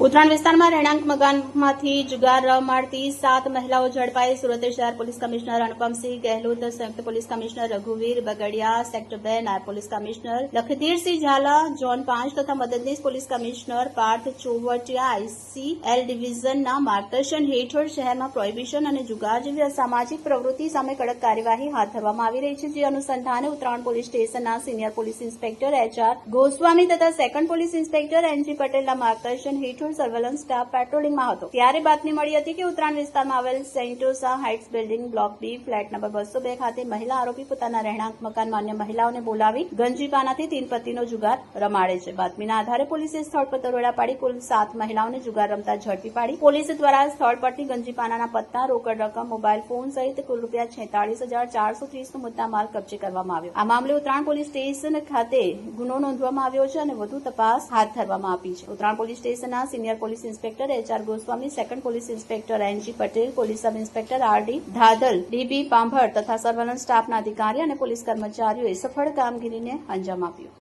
ઉત્તરાયણ વિસ્તારમાં રહેણાંક મકાનમાંથી જુગાર રમાડતી 7 મહિલાઓ ઝડપાઈ. સુરત શહેર પોલીસ કમિશનર અનુપમસિંહ ગહેલોત, સંયુક્ત પોલીસ કમિશનર રઘુવીર બગડિયા, સેક્ટર 2 નાયબ police commissioner Lakhdhirsinh Zala, zone 5 તથા મદદનીશ police commissioner Parth Chovatiya ICL ડિવિઝનના માર્ગદર્શન હેઠળ શહેરમાં પ્રોહિબિશન અને જુગાર જેવી અસામાજિક પ્રવૃત્તિ સામે કડક કાર્યવાહી હાથ ધરવામાં આવી રહી છે. જે અનુસંધાને ઉત્તરાયણ પોલીસ સ્ટેશનના senior police inspector HR Goswami તથા સેકન્ડ પોલીસ ઇન્સ્પેક્ટર એનજી પટેલના માર્ગદર્શન હેઠળ સર્વેલન્સ સ્ટાફ પેટ્રોલિંગમાં હતો. ત્યારે બાતમી મળી હતી કે ઉત્તરાયણ વિસ્તારમાં આવેલ સેન્ટોસા હાઇટ્સ બિલ્ડિંગ બ્લોક બી ફ્લેટ નંબર 202 ખાતે મહિલા આરોપી પોતાના રહેણાંક મકાનમાં અન્ય મહિલાઓને બોલાવી ગંજીપાનાથી 3 પત્તીનો જુગાર રમાડે છે. બાતમીના આધારે પોલીસે સ્થળ પર દરોડા પાડી કુલ 7 મહિલાઓને જુગાર રમતા ઝડપી પાડી. પોલીસ દ્વારા સ્થળ પરથી ગંજીપાનાના પત્તા, રોકડ રકમ, મોબાઈલ ફોન સહિત કુલ ₹46,430નો મુદ્દામાલ કબજે કરવામાં આવ્યો. આ મામલે ઉત્તરાયણ પોલીસ સ્ટેશન ખાતે ગુનો નોંધવામાં આવ્યો છે અને વધુ તપાસ હાથ ધરવામાં આવી છે. ઉત્તરાયણ પોલીસ સ્ટેશનના senior police inspector HR Goswami, second police inspector NG Patel, police sub inspector RD Dhadhal, DB Pambhar તથા સર્વેલન્સ સ્ટાફના અધિકારી અને પોલીસ કર્મચારીઓએ સફળ કામગીરીને અંજામ આપ્યો.